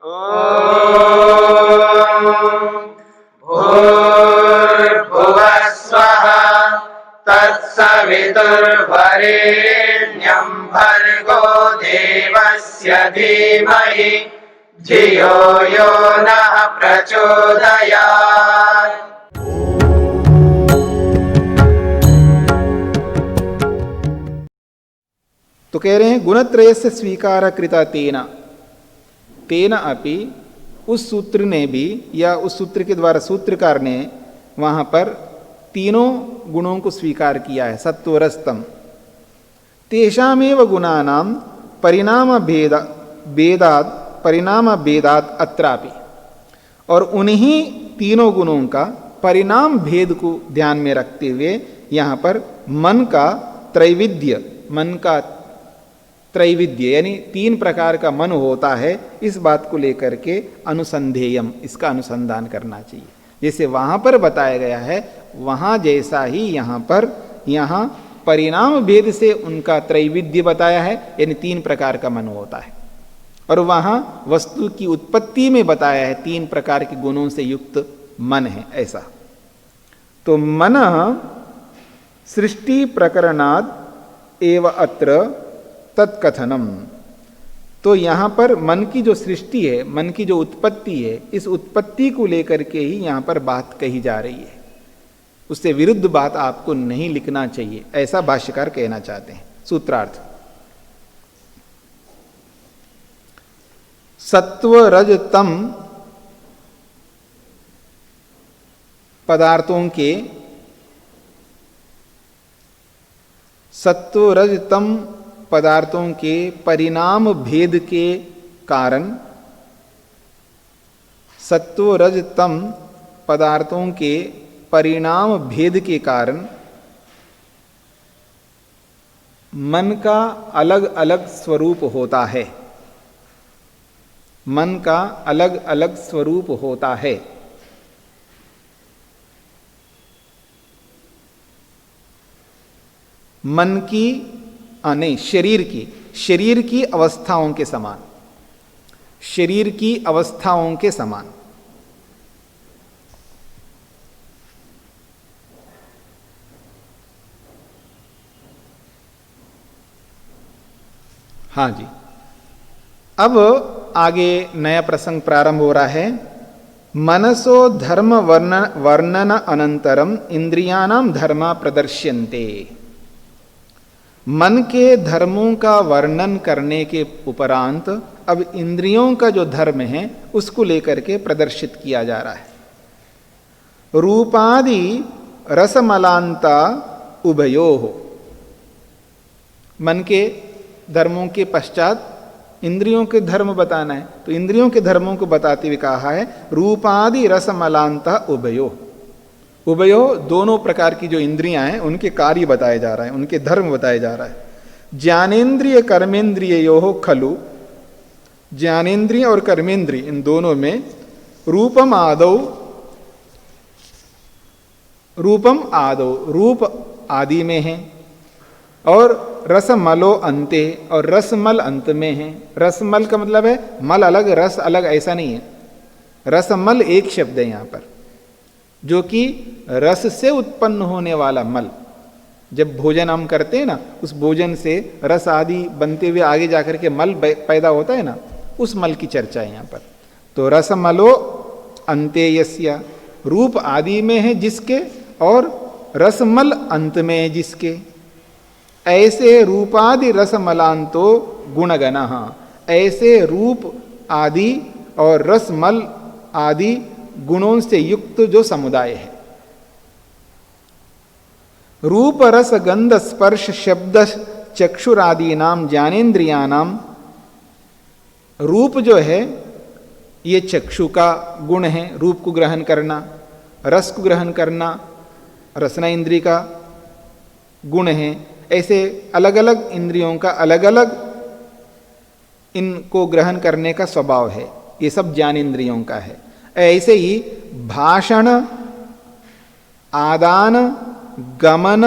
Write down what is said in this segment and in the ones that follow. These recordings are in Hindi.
भूर्भुवः स्वः तत्सवितुर्वरेण्यं भर्गो देवस्य धीमहि धियो यो नः प्रचोदयात्। तो कह रहे हैं गुणत्रय से स्वीकार कृता तेना, तेना अपि, उस सूत्र ने भी, या उस सूत्र के द्वारा सूत्रकार ने वहां पर तीनों गुणों को स्वीकार किया है, सत्व रजतम। तेषामेव गुणानाम परिणाम भेदात अत्रापि, और उन्हीं तीनों गुणों का परिणाम भेद को ध्यान में रखते हुए यहाँ पर मन का त्रैविध्य, मन का त्रैविध्य यानी तीन प्रकार का मन होता है, इस बात को लेकर के अनुसंधेयम, इसका अनुसंधान करना चाहिए। जैसे वहां पर बताया गया है वहां जैसा ही यहाँ पर, यहाँ परिणाम भेद से उनका त्रैविध्य बताया है, यानी तीन प्रकार का मन होता है, और वहां वस्तु की उत्पत्ति में बताया है तीन प्रकार के गुणों से युक्त मन है ऐसा। तो मन सृष्टि प्रकरणाद एव अत्र तत्कथनम, तो यहां पर मन की जो सृष्टि है, मन की जो उत्पत्ति है, इस उत्पत्ति को लेकर के ही यहां पर बात कही जा रही है, उससे विरुद्ध बात आपको नहीं लिखना चाहिए, ऐसा भाष्यकार कहना चाहते हैं। सूत्रार्थ, सत्व रज तम पदार्थों के, सत्व रज तम पदार्थों के परिणाम भेद के कारण, सत्व रज तम पदार्थों के परिणाम भेद के कारण मन का अलग अलग स्वरूप होता है, मन का अलग अलग स्वरूप होता है। मन की नहीं, शरीर की अवस्थाओं के समान, शरीर की अवस्थाओं के समान। हाँ जी, अब आगे नया प्रसंग प्रारंभ हो रहा है। मनसो धर्म वर्णन अनंतरम इंद्रियाणाम धर्मा प्रदर्श्यन्ते, मन के धर्मों का वर्णन करने के उपरांत अब इंद्रियों का जो धर्म है उसको लेकर के प्रदर्शित किया जा रहा है। रूपादि रसमलांता उभयोः, मन के धर्मों के पश्चात इंद्रियों के धर्म बताना है, तो इंद्रियों के धर्मों को बताते हुए कहा है रूपादि रसमलांता उभयोः। उभयो दोनों प्रकार की जो इंद्रियां हैं उनके कार्य बताए जा रहा है, उनके धर्म बताए जा रहा है। ज्ञानेन्द्रिय कर्मेंद्रियोः खलु, ज्ञानेन्द्रिय और कर्मेंद्रिय इन दोनों में रूपम आदौ, रूपम आदौ रूप आदि में है, और रसमलो अंते, और रसमल अंत में है। रसमल का मतलब है मल अलग रस अलग, ऐसा नहीं है। रसमल एक शब्द है यहाँ पर, जो कि रस से उत्पन्न होने वाला मल, जब भोजन हम करते हैं ना, उस भोजन से रस आदि बनते हुए आगे जाकर के मल पैदा होता है ना, उस मल की चर्चा है यहाँ पर। तो रसमलो अंतेयस्य, रूप आदि में है जिसके, और रसमल अंत में है जिसके। ऐसे रूपादि रसमलांतो गुणगणः, ऐसे रूप आदि और रसमल आदि गुणों से युक्त जो समुदाय है। रूप रस गंध स्पर्श शब्द चक्षुरादि नाम ज्ञानेन्द्रियानाम, रूप जो है ये चक्षु का गुण है, रूप को ग्रहण करना, रस को ग्रहण करना रसना इंद्रिय का गुण है। ऐसे अलग अलग इंद्रियों का अलग अलग इनको ग्रहण करने का स्वभाव है, ये सब ज्ञानेन्द्रियों का है। ऐसे ही भाषण, आदान, गमन,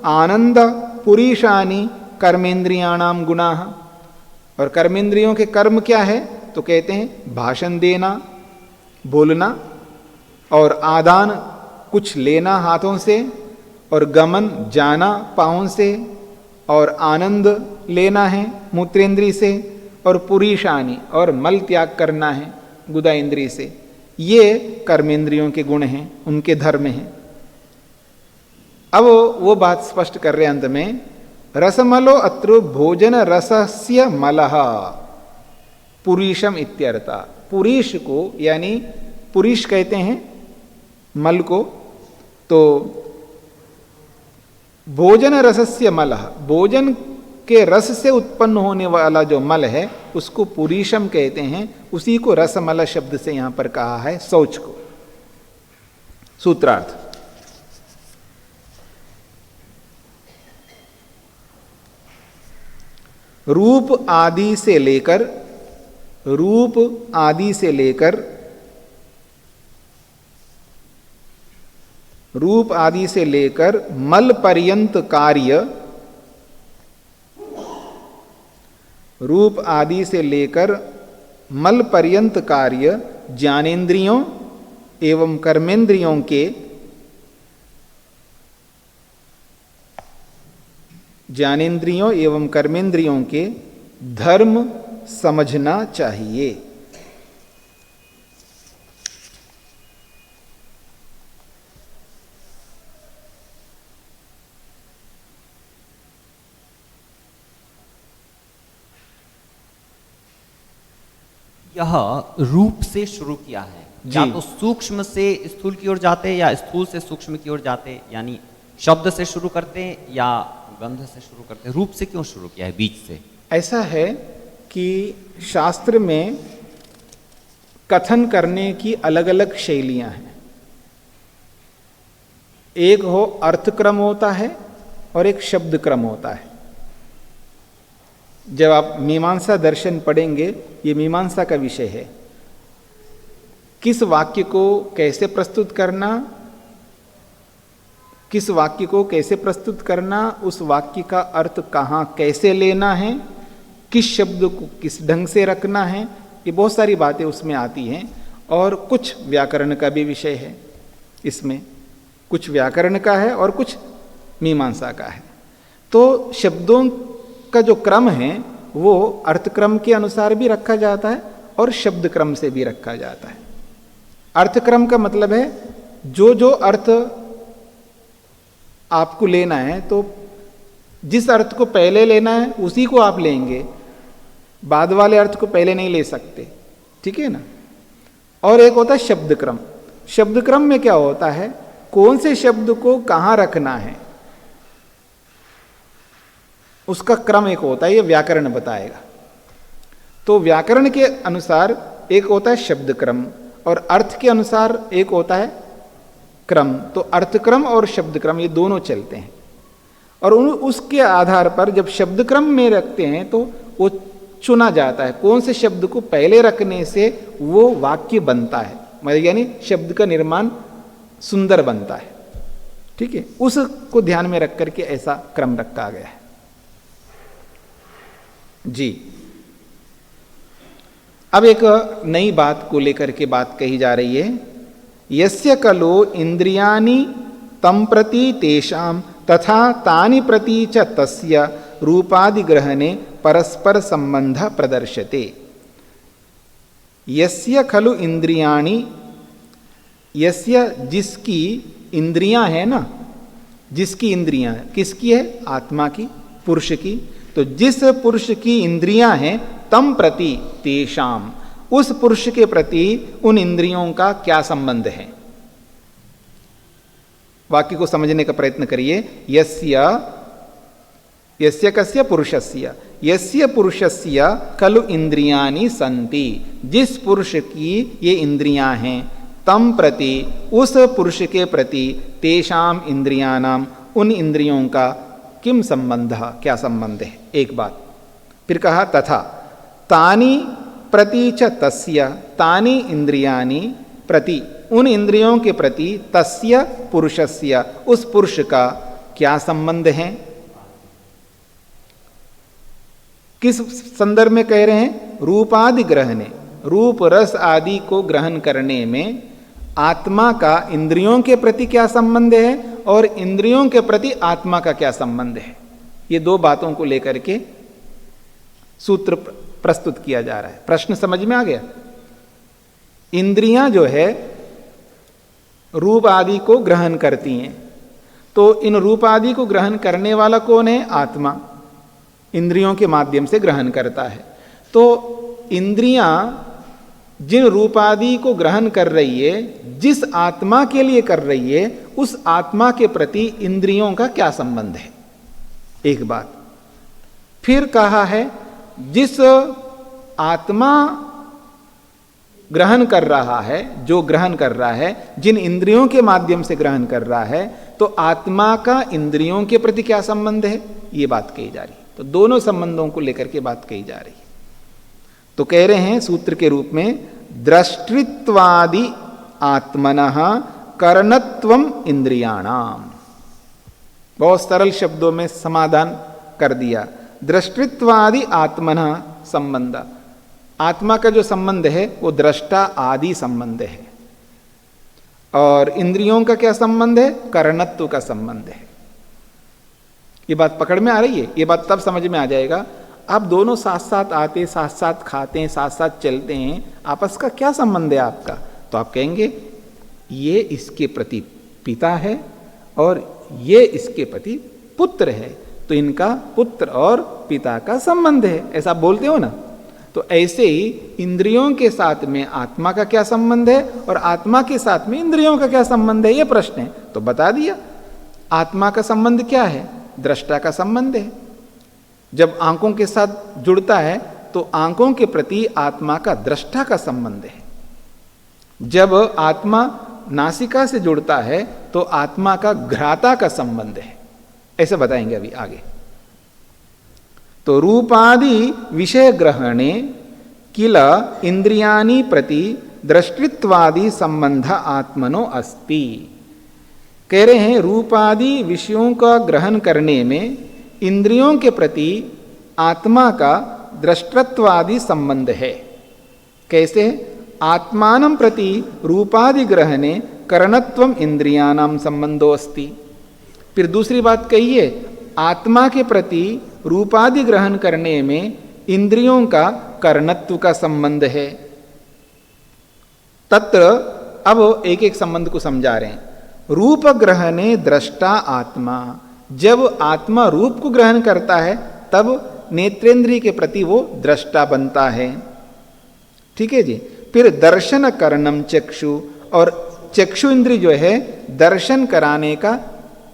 आनंद, पुरीशानी कर्मेंद्रियाणाम गुणाः, और कर्मेंद्रियों के कर्म क्या है? तो कहते हैं भाषण देना, बोलना, और आदान कुछ लेना हाथों से, और गमन जाना पाँव से, और आनंद लेना है मूत्रेंद्री से, और पुरीशानी और मल त्याग करना है गुदा इंद्री से। ये कर्मेंद्रियों के गुण हैं, उनके धर्म हैं। अब वो बात स्पष्ट कर रहे अंत में, रसमलो अत्र भोजन रसस्य मलः पुरीशम इत्यर्था। पुरीश को यानी पुरीश कहते हैं मल को, तो भोजन रसस्य मलः, भोजन के रस से उत्पन्न होने वाला जो मल है उसको पुरीशम कहते हैं। उसी को रसमल शब्द से यहां पर कहा है शौच को। सूत्रार्थ, रूप आदि से लेकर मल पर्यंत कार्य, रूप आदि से लेकर मल पर्यंत कार्य ज्ञानेन्द्रियों एवं कर्मेंद्रियों के धर्म समझना चाहिए। यह रूप से शुरू किया है, या तो सूक्ष्म से स्थूल की ओर जाते या स्थूल से सूक्ष्म की ओर जाते, यानी शब्द से शुरू करते या गंध से शुरू करते। रूप से क्यों शुरू किया है बीच से? ऐसा है कि शास्त्र में कथन करने की अलग अलग शैलियां हैं। एक हो अर्थ क्रम होता है और एक शब्द क्रम होता है। जब आप मीमांसा दर्शन पढ़ेंगे, ये मीमांसा का विषय है, किस वाक्य को कैसे प्रस्तुत करना, किस वाक्य को कैसे प्रस्तुत करना, उस वाक्य का अर्थ कहाँ कैसे लेना है, किस शब्द को किस ढंग से रखना है, ये बहुत सारी बातें उसमें आती हैं। और कुछ व्याकरण का भी विषय है इसमें, कुछ व्याकरण का है और कुछ मीमांसा का है। तो शब्दों का जो क्रम है वो अर्थ क्रम के अनुसार भी रखा जाता है और शब्द क्रम से भी रखा जाता है। अर्थ क्रम का मतलब है जो अर्थ आपको लेना है, तो जिस अर्थ को पहले लेना है उसी को आप लेंगे, बाद वाले अर्थ को पहले नहीं ले सकते, ठीक है ना। और एक होता है शब्द क्रम। शब्द क्रम में क्या होता है, कौन से शब्द को कहाँ रखना है उसका क्रम एक होता है, ये व्याकरण बताएगा। तो व्याकरण के अनुसार एक होता है शब्द क्रम और अर्थ के अनुसार एक होता है क्रम। तो अर्थ क्रम और शब्द क्रम ये दोनों चलते हैं। और उसके आधार पर जब शब्द क्रम में रखते हैं तो वो चुना जाता है कौन से शब्द को पहले रखने से वो वाक्य बनता है, मतलब यानी शब्द का निर्माण सुंदर बनता है, ठीक है। उसको ध्यान में रख करके ऐसा क्रम रखा गया है जी। अब एक नई बात को लेकर के बात कही जा रही है, यस्य कलो इंद्रियाणि तम प्रति तेषाम तथा तानि प्रति च तस्य रूपादि ग्रहणे परस्पर संबंध प्रदर्श्यते। यस्य खलु इंद्रियाणि, यस्य जिसकी इंद्रियां है ना, जिसकी इंद्रियां किसकी है, आत्मा की, पुरुष की। तो जिस पुरुष की इंद्रियां हैं तम प्रति तेषाम, उस पुरुष के प्रति उन इंद्रियों का क्या संबंध है। वाक्य को समझने का प्रयत्न करिए। यस्य कस्य पुरुषस्य, यस्य पुरुषस्य खलु इंद्रियाणि सन्ति, जिस पुरुष की ये इंद्रियां हैं, तम प्रति उस पुरुष के प्रति, तेषाम इंद्रियाणाम उन इंद्रियों का किम संबंध, क्या संबंध है। एक बात फिर कहा तथा तानि प्रति च तस्य, तानि इंद्रियाणि प्रति उन इंद्रियों के प्रति, तस्य पुरुषस्य उस पुरुष का क्या संबंध है। किस संदर्भ में कह रहे हैं, रूपादि ग्रहणे, रूप रस आदि को ग्रहण करने में आत्मा का इंद्रियों के प्रति क्या संबंध है और इंद्रियों के प्रति आत्मा का क्या संबंध है, ये दो बातों को लेकर के सूत्र प्रस्तुत किया जा रहा है। प्रश्न समझ में आ गया? इंद्रियां जो है रूप आदि को ग्रहण करती हैं, तो इन रूप आदि को ग्रहण करने वाला कौन है? आत्मा इंद्रियों के माध्यम से ग्रहण करता है। तो इंद्रियां जिन रूप आदि को ग्रहण कर रही है, जिस आत्मा के लिए कर रही है, उस आत्मा के प्रति इंद्रियों का क्या संबंध है? एक बात। फिर कहा है जिस आत्मा ग्रहण कर रहा है, जो ग्रहण कर रहा है, जिन इंद्रियों के माध्यम से ग्रहण कर रहा है, तो आत्मा का इंद्रियों के प्रति क्या संबंध है, ये बात कही जा रही। तो दोनों संबंधों को लेकर के बात कही जा रही है। तो कह रहे हैं सूत्र के रूप में, दृष्टित्वादि आत्मनः करणत्वम इंद्रियाणाम। बहुत सरल शब्दों में समाधान कर दिया। दृष्टित्वादि आत्मनः संबंध, आत्मा का जो संबंध है वो दृष्टा आदि संबंध है, और इंद्रियों का क्या संबंध है? करणत्व का संबंध है। ये बात पकड़ में आ रही है? ये बात तब समझ में आ जाएगा, आप दोनों साथ साथ आते, साथ साथ खाते हैं, साथ साथ चलते हैं, आपस का क्या संबंध है आपका? तो आप कहेंगे ये इसके प्रति पिता है और ये इसके प्रति पुत्र है, तो इनका पुत्र और पिता का संबंध है, ऐसा बोलते हो ना। तो ऐसे ही इंद्रियों के साथ में आत्मा का क्या संबंध है और आत्मा के साथ में इंद्रियों का क्या संबंध है, ये प्रश्न है। तो बता दिया, आत्मा का संबंध क्या है? दृष्टा का संबंध है। जब आंखों के साथ जुड़ता है तो आंखों के प्रति आत्मा का दृष्टा का संबंध है। जब आत्मा नासिका से जुड़ता है तो आत्मा का घ्राता का संबंध है। ऐसे बताएंगे अभी आगे। तो रूपादि विषय ग्रहणे किल इंद्रियाणि प्रति दृष्टित्वादि संबंध आत्मनो अस्ति। कह रहे हैं रूपादि विषयों का ग्रहण करने में इंद्रियों के प्रति आत्मा का दृष्टत्वादि संबंध है। कैसे? आत्मानं प्रति रूपादि ग्रहणे करणत्वम इंद्रियाणाम संबंधो अस्ति। फिर दूसरी बात कहिए, आत्मा के प्रति रूपादि ग्रहण करने में इंद्रियों का करणत्व का संबंध है। तत्र अब एक एक संबंध को समझा रहे हैं। रूप ग्रहणे दृष्टा आत्मा, जब आत्मा रूप को ग्रहण करता है तब नेत्रेंद्रिय के प्रति वो दृष्टा बनता है। ठीक है जी। फिर दर्शन करणम चक्षु, और चक्षु इंद्रिय जो है दर्शन कराने का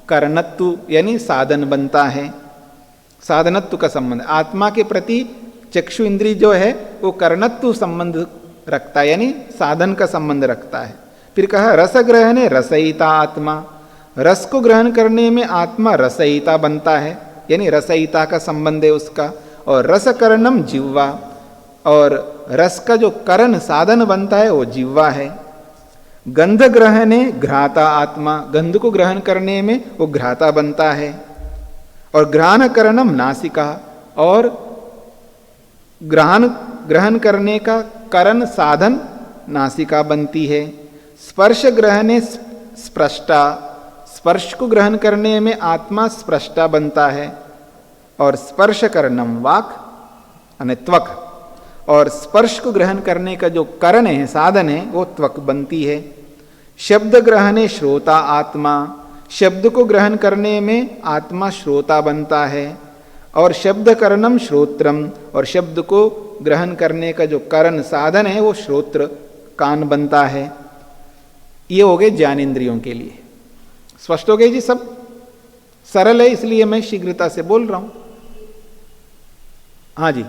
करणत्व यानी साधन बनता है, साधनत्व का संबंध। आत्मा के प्रति चक्षु इंद्रिय जो है वो करणत्व संबंध रखता है, यानी साधन का संबंध रखता है। फिर कहा रस ग्रहणे रसयिता आत्मा, रस को ग्रहण करने में आत्मा रसयिता बनता है, यानी रसयिता का संबंध है उसका। और रसकरणम जिह्वा, और रस का जो करण साधन बनता है वो जिह्वा है। गंध ग्रहणे घ्राता आत्मा, गंध को ग्रहण करने में वो घ्राता बनता है। और ग्रहण करणम नासिका, और ग्रहण करने का करण साधन नासिका बनती है। स्पर्श ग्रहणे स्पृष्टा, स्पर्श को ग्रहण करने में आत्मा स्पृष्टा बनता है। और स्पर्श करणम वाक यानी त्वक, और स्पर्श को ग्रहण करने का जो करण है साधन है वो त्वक बनती है। शब्द ग्रहणे श्रोता आत्मा, शब्द को ग्रहण करने में आत्मा श्रोता बनता है। और शब्द करणम श्रोत्रम, और शब्द को ग्रहण करने का जो करण साधन है वो श्रोत्र कान बनता है। ये हो गए ज्ञानेंद्रियों के लिए। स्पष्ट हो गए जी? सब सरल है इसलिए मैं शीघ्रता से बोल रहा हूं। हाँ जी।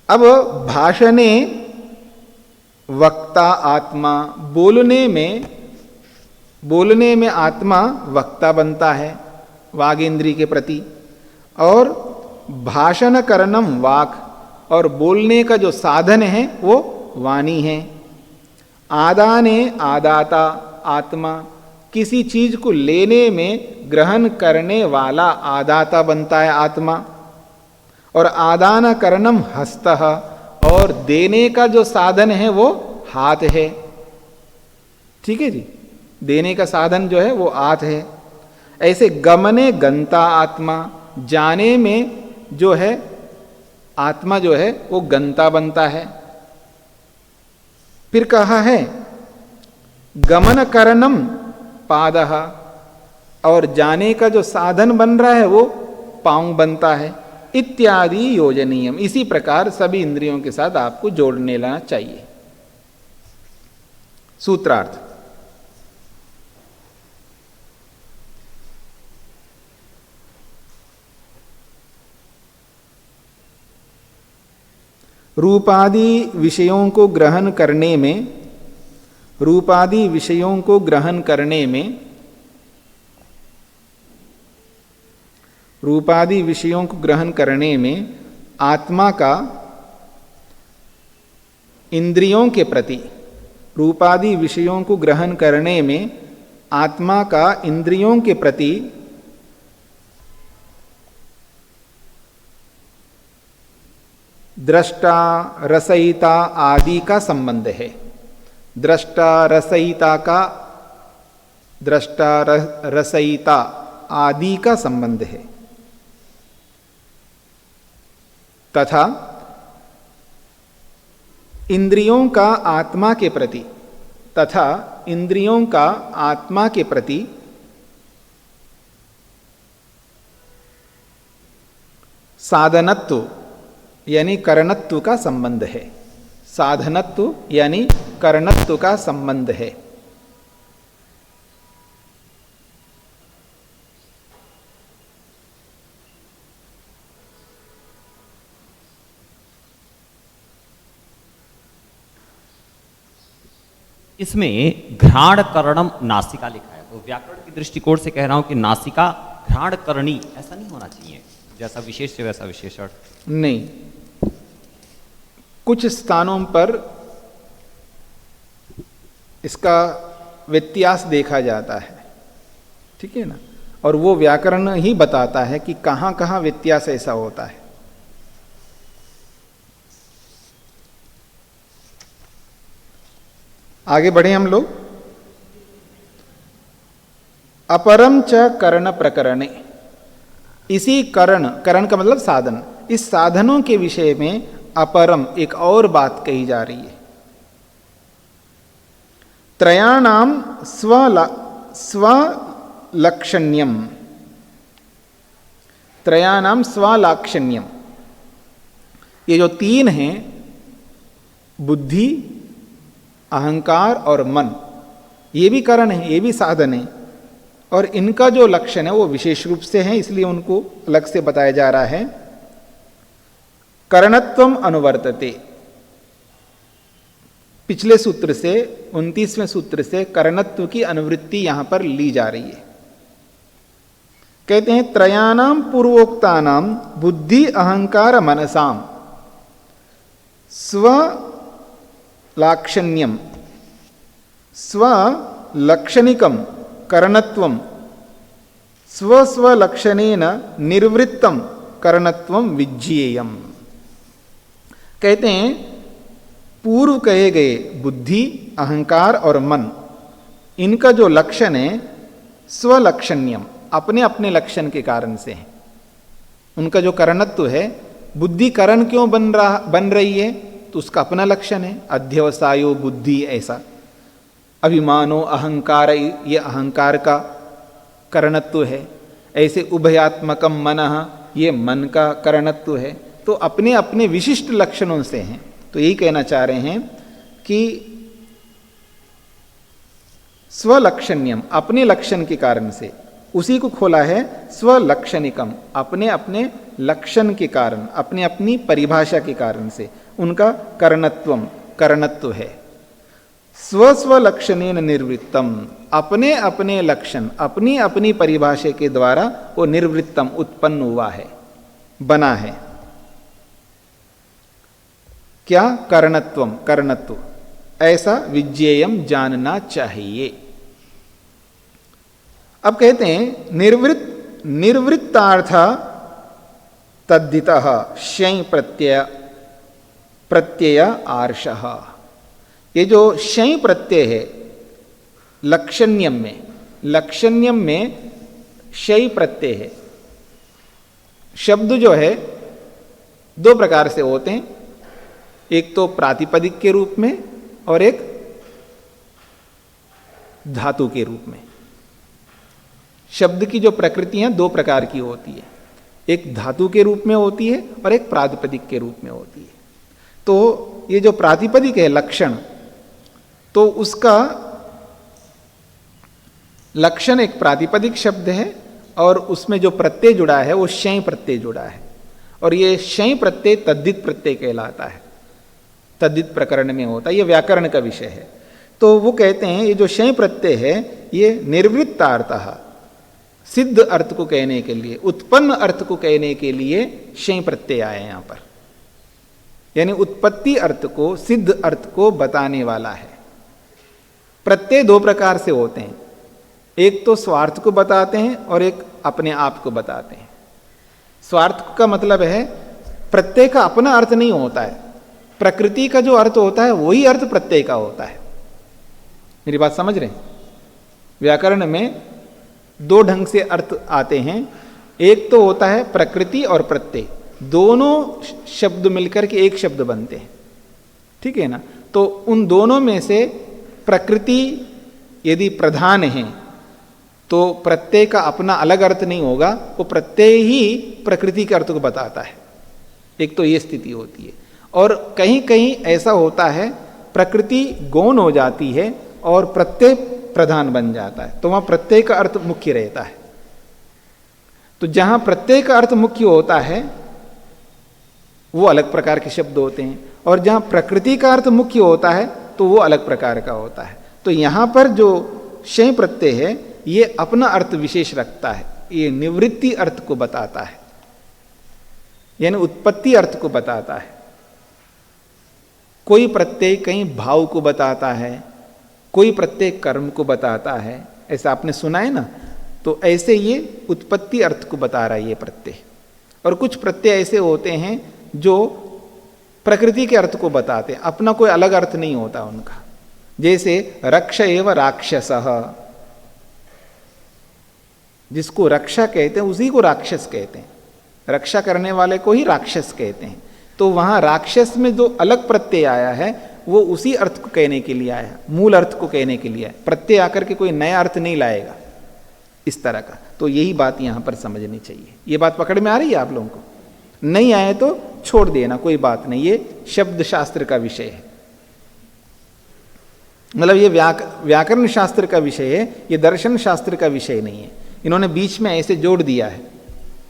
अब भाषणे वक्ता आत्मा, बोलने में आत्मा वक्ता बनता है वागेंद्री के प्रति। और भाषण करणम वाक, और बोलने का जो साधन है वो वाणी है। आदाने आदाता आत्मा, किसी चीज को लेने में ग्रहण करने वाला आदाता बनता है आत्मा। और आदान करणम हस्तः, और देने का जो साधन है वो हाथ है। ठीक है जी, देने का साधन जो है वो हाथ है। ऐसे गमने गंता आत्मा, जाने में जो है आत्मा जो है वो गंता बनता है। फिर कहा है गमन करणम पादः, और जाने का जो साधन बन रहा है वो पांव बनता है। इत्यादि योजनीयम, इसी प्रकार सभी इंद्रियों के साथ आपको जोड़ने लेना चाहिए। सूत्रार्थ, रूपादि विषयों को ग्रहण करने में, रूपादि विषयों को ग्रहण करने में, रूपादि विषयों को ग्रहण करने में आत्मा का इंद्रियों के प्रति, रूपादि विषयों को ग्रहण करने में आत्मा का इंद्रियों के प्रति दृष्टा रसयिता आदि का संबंध है। दृष्टा रसयिता का, दृष्टा रसयिता आदि का संबंध है। तथा इंद्रियों का आत्मा के प्रति, तथा इंद्रियों का आत्मा के प्रति साधनत्व यानी करणत्व का संबंध है। साधनत्व यानी करणत्व का संबंध है। इसमें घ्राण करणम नासिका लिखा है, तो व्याकरण की दृष्टिकोण से कह रहा हूं कि नासिका घ्राण करणी ऐसा नहीं होना चाहिए, जैसा विशेष से वैसा विशेषण नहीं। कुछ स्थानों पर इसका व्यत्यास देखा जाता है, ठीक है ना, और वो व्याकरण ही बताता है कि कहां कहां व्यत्यास ऐसा होता है। आगे बढ़े हम लोग। अपरम च कर्ण प्रकरणे, इसी कर्ण, कर्ण का मतलब साधन, इस साधनों के विषय में अपरम एक और बात कही जा रही है। त्रयाणाम स्वलक्षण्यम, त्रयाणाम स्वलाक्षण्यम, ये जो तीन हैं, बुद्धि, अहंकार और मन, ये भी करण है, ये भी साधन है, और इनका जो लक्षण है वो विशेष रूप से है, इसलिए उनको अलग से बताया जा रहा है। करणत्वम अनुवर्तते, पिछले सूत्र से 29वें सूत्र से करणत्व की अनुवृत्ति यहां पर ली जा रही है। कहते हैं त्रयाणाम पूर्वोक्तानाम बुद्धि अहंकार मनसाम स्वलाक्षण्यम स्वलक्षणिकम करणत्वम स्वस्वलक्षणेन निर्वृत्तम करणत्वम विज्ञेयम। कहते हैं पूर्व कहे गए बुद्धि, अहंकार और मन, इनका जो लक्षण है स्वलक्षण्यम, अपने अपने लक्षण के कारण से है। उनका जो करणत्व है, बुद्धि करण क्यों बन रही है, तो उसका अपना लक्षण है, अध्यवसायो बुद्धि, ऐसा अभिमानो अहंकार, ये अहंकार का करणत्व है। ऐसे उभयात्मकम मनः, ये मन का करणत्व है। तो अपने अपने विशिष्ट लक्षणों से हैं। तो यही कहना चाह रहे हैं कि स्वलक्षण्यम, अपने लक्षण के कारण से, उसी को खोला है स्वलक्षणिकम, अपने अपने लक्षण के कारण, अपने अपनी परिभाषा के कारण से उनका करणत्वम, करणत्व है। स्वस्वलक्षणेन निर्वृत्तम, अपने अपने लक्षण, अपनी अपनी परिभाषा के द्वारा वो निर्वृत्तम, उत्पन्न हुआ है, बना है। क्या? करणत्वम, करणत्व, ऐसा विज्ञेयम, जानना चाहिए। अब कहते हैं निर्वृत्तार्थ तद्धितः शय प्रत्यय प्रत्यय आर्षः। ये जो शय प्रत्यय है लक्षण्यम में शय प्रत्यय है। शब्द जो है दो प्रकार से होते हैं, एक तो प्रातिपदिक के रूप में और एक धातु के रूप में। शब्द की जो प्रकृतियां दो प्रकार की होती है, एक धातु के रूप में होती है और एक प्रातिपदिक के रूप में होती है। तो ये जो प्रातिपदिक है लक्षण, तो उसका लक्षण एक प्रातिपदिक शब्द है और उसमें जो प्रत्यय जुड़ा है वो शय प्रत्यय जुड़ा है, और ये शय प्रत्यय तद्धित प्रत्यय कहलाता है, तद्धित प्रकरण में होता है, ये व्याकरण का विषय है। तो वो कहते हैं ये जो शय प्रत्यय है ये निर्वृत्तार्थः, सिद्ध अर्थ को कहने के लिए, उत्पन्न अर्थ को कहने के लिए शय प्रत्यय आए यहां पर, यानी उत्पत्ति अर्थ को, सिद्ध अर्थ को बताने वाला है। प्रत्यय दो प्रकार से होते हैं, एक तो स्वार्थ को बताते हैं और एक अपने आप को बताते हैं। स्वार्थ का मतलब है प्रत्यय का अपना अर्थ नहीं होता है, प्रकृति का जो अर्थ होता है वही अर्थ प्रत्यय का होता है। मेरी बात समझ रहे हैं? व्याकरण में दो ढंग से अर्थ आते हैं, एक तो होता है प्रकृति और प्रत्यय, दोनों शब्द मिलकर के एक शब्द बनते हैं, ठीक है ना। तो उन दोनों में से प्रकृति यदि प्रधान है तो प्रत्यय का अपना अलग अर्थ नहीं होगा, वो प्रत्यय ही प्रकृति के अर्थ को बताता है। एक तो ये स्थिति होती है, और कहीं कहीं ऐसा होता है प्रकृति गौण हो जाती है और प्रत्यय प्रधान बन जाता है, तो वहां प्रत्यय का अर्थ मुख्य रहता है। तो जहां प्रत्यय का अर्थ मुख्य होता है वो अलग प्रकार के शब्द होते हैं, और जहां प्रकृति का अर्थ मुख्य होता है तो वो अलग प्रकार का होता है। तो यहां पर जो शय प्रत्यय है ये अपना अर्थ विशेष रखता है, ये निवृत्ति अर्थ को बताता है, यानी उत्पत्ति अर्थ को बताता है। कोई प्रत्यय कहीं भाव को बताता है, कोई प्रत्यय कर्म को बताता है, ऐसा आपने सुना है ना। तो ऐसे ये उत्पत्ति अर्थ को बता रहा है ये प्रत्यय। और कुछ प्रत्यय ऐसे होते हैं जो प्रकृति के अर्थ को बताते हैं, अपना कोई अलग अर्थ नहीं होता उनका। जैसे रक्ष एव राक्षसः, जिसको रक्षा कहते हैं उसी को राक्षस कहते हैं, रक्षा करने वाले को ही राक्षस कहते हैं। तो वहां राक्षस में जो अलग प्रत्यय आया है वो उसी अर्थ को कहने के लिए आया, मूल अर्थ को कहने के लिए आया, प्रत्यय आकर के कोई नया अर्थ नहीं लाएगा इस तरह का। तो यही बात यहां पर समझनी चाहिए। ये बात पकड़ में आ रही है आप लोगों को? नहीं आए तो छोड़ देना, कोई बात नहीं, ये शब्द शास्त्र का विषय है, मतलब ये व्याकरण शास्त्र का विषय है, ये दर्शन शास्त्र का विषय नहीं है। इन्होंने बीच में ऐसे जोड़ दिया है,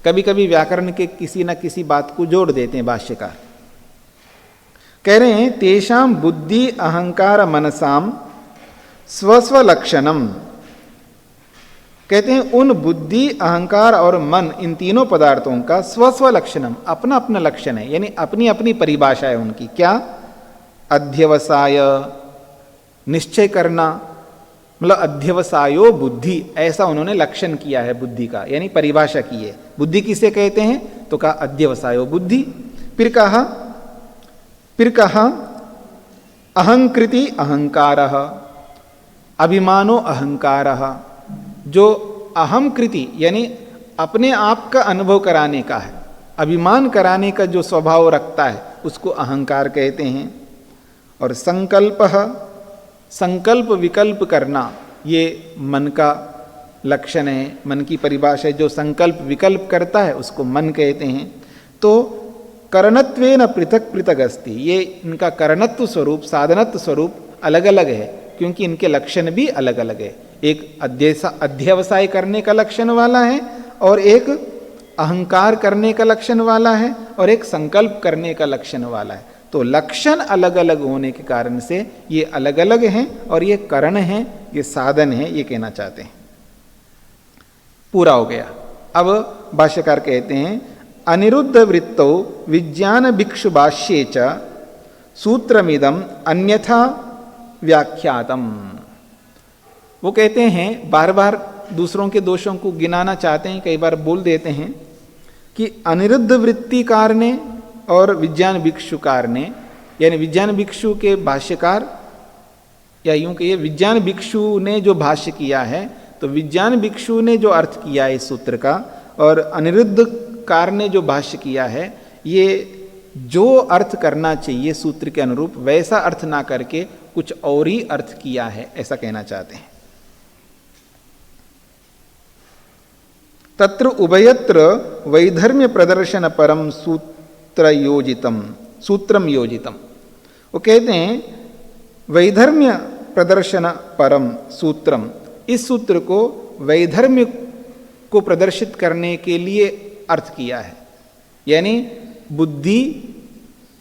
कभी कभी व्याकरण के किसी न किसी बात को जोड़ देते हैं भाष्यकार। कह रहे हैं तेषाम बुद्धि अहंकार मनसाम स्वस्व लक्षणम, कहते हैं उन बुद्धि अहंकार और मन इन तीनों पदार्थों का स्वस्व लक्षणम, अपना अपना लक्षण है, यानी अपनी अपनी परिभाषा है उनकी। क्या? अध्यवसाय, निश्चय करना, मतलब अध्यवसायो बुद्धि, ऐसा उन्होंने लक्षण किया है बुद्धि का, यानी परिभाषा की है। बुद्धि किसे कहते हैं? तो कहा अध्यवसायो बुद्धि। फिर कहा अहंकृति अहंकारः, अभिमानो अहंकारः, जो अहम कृति यानी अपने आप का अनुभव कराने का है, अभिमान कराने का जो स्वभाव रखता है उसको अहंकार कहते हैं। और संकल्पः, संकल्प विकल्प करना, ये मन का लक्षण है, मन की परिभाषा है। जो संकल्प विकल्प करता है उसको मन कहते हैं। तो करणत्वेन पृथक पृथक अस्ति, ये इनका करणत्व स्वरूप साधनत्व स्वरूप अलग अलग है, क्योंकि इनके लक्षण भी अलग अलग है। एक अध्यवसाय करने का लक्षण वाला है, और एक अहंकार करने का लक्षण वाला है, और एक संकल्प करने का लक्षण वाला है। तो लक्षण अलग अलग होने के कारण से ये अलग अलग हैं, और ये करण हैं, ये साधन हैं, ये कहना चाहते हैं। पूरा हो गया। अब भाष्यकार कहते हैं अनिरुद्ध वृत्तौ विज्ञान भिक्षु भाष्ये च सूत्रमिदम अन्यथा व्याख्यातम। वो कहते हैं, बार बार दूसरों के दोषों को गिनाना चाहते हैं, कई बार बोल देते हैं कि अनिरुद्ध वृत्तिकार ने और विज्ञान भिक्षुकार ने यानी विज्ञान भिक्षु के भाष्यकार, या यूं कहिए विज्ञान भिक्षु ने जो भाष्य किया है, तो विज्ञान भिक्षु ने जो अर्थ किया है इस सूत्र का, और अनिरुद्धकार ने जो भाष्य किया है, ये जो अर्थ करना चाहिए सूत्र के अनुरूप वैसा अर्थ ना करके कुछ और ही अर्थ किया है, ऐसा कहना चाहते हैं। तत्र उभयत्र वैधर्म्य प्रदर्शन परम सूत्रम योजितम। वो कहते हैं वैधर्म्य प्रदर्शन परम सूत्रम, इस सूत्र को वैधर्म्य को प्रदर्शित करने के लिए अर्थ किया है। यानी बुद्धि,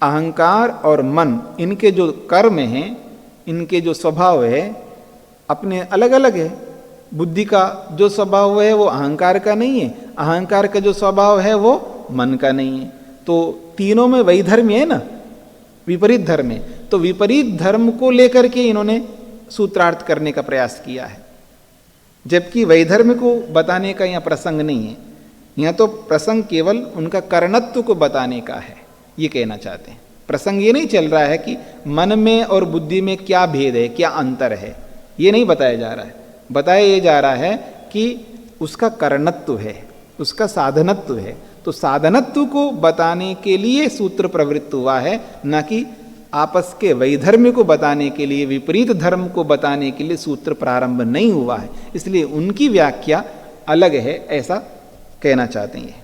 अहंकार और मन, इनके जो कर्म हैं, इनके जो स्वभाव है अपने अलग अलग है। बुद्धि का जो स्वभाव है वो अहंकार का नहीं है, अहंकार का जो स्वभाव है वो मन का नहीं है। तो तीनों में वैधर्म्य है ना, विपरीत धर्म है। तो विपरीत धर्म को लेकर के इन्होंने सूत्रार्थ करने का प्रयास किया है, जबकि वैधर्म्य को बताने का यहाँ प्रसंग नहीं है। यहाँ तो प्रसंग केवल उनका कर्णत्व को बताने का है, ये कहना चाहते हैं। प्रसंग ये नहीं चल रहा है कि मन में और बुद्धि में क्या भेद है, क्या अंतर है, ये नहीं बताया जा रहा है। बताया ये जा रहा है कि उसका कर्णत्व है, उसका साधनत्व है। तो साधनत्व को बताने के लिए सूत्र प्रवृत्त हुआ है, न कि आपस के वैधर्म्य को बताने के लिए, विपरीत धर्म को बताने के लिए सूत्र प्रारंभ नहीं हुआ है। इसलिए उनकी व्याख्या अलग है, ऐसा कहना चाहते हैं।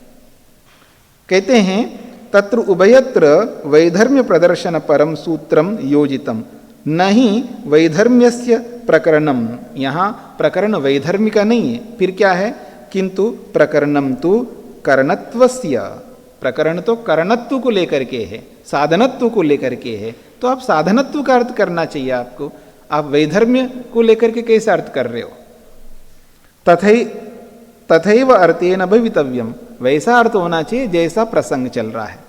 कहते हैं तत्र उभयत्र वैधर्म्य प्रदर्शन परम सूत्रम योजितम, नहीं वैधर्म्यस्य प्रकरणम। यहाँ प्रकरण वैधर्म्य का नहीं है, फिर क्या है, किंतु प्रकरणम तो कर्णत्वस्य। प्रकरण तो कर्णत्व को लेकर के है, साधनत्व को लेकर के है। तो आप साधनत्व का अर्थ करना चाहिए आपको, आप वैधर्म्य को लेकर के कैसे अर्थ कर रहे हो। तथैव अर्थेन भवितव्यम, वैसा अर्थ होना चाहिए जैसा प्रसंग चल रहा है।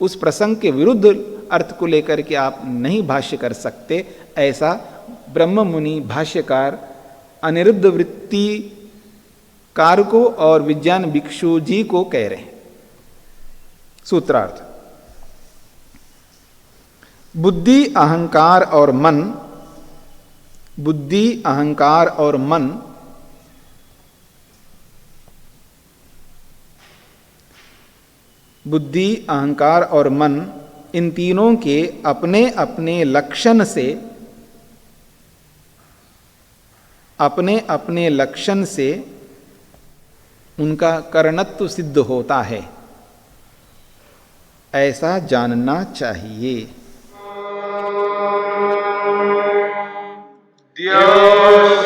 उस प्रसंग के विरुद्ध अर्थ को लेकर के आप नहीं भाष्य कर सकते, ऐसा ब्रह्म मुनि भाष्यकार अनिरुद्ध वृत्ति कारको और विज्ञान भिक्षु जी को कह रहे हैं। सूत्रार्थ, बुद्धि अहंकार और मन, बुद्धि अहंकार और मन बुद्धि अहंकार और मन, इन तीनों के अपने अपने लक्षण से, अपने अपने लक्षण से उनका कर्णत्व सिद्ध होता है, ऐसा जानना चाहिए। द्यो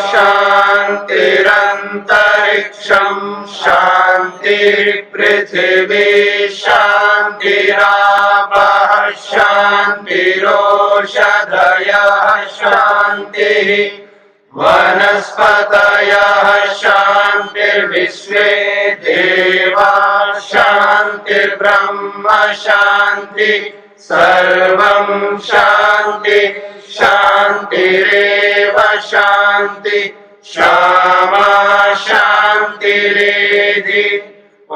शान्तिरन्तरिक्षं शान्तिर्पृथिवी शान्तिरापः शान्तिरोषधयः शान्तिः वनस्पतयः शान्तिर्विश्वे देवाः शान्तिर्ब्रह्म शान्ति सर्वं शान्ति शान्तिरेव शान्ति क्षमा शान्तिरेधि। ॐ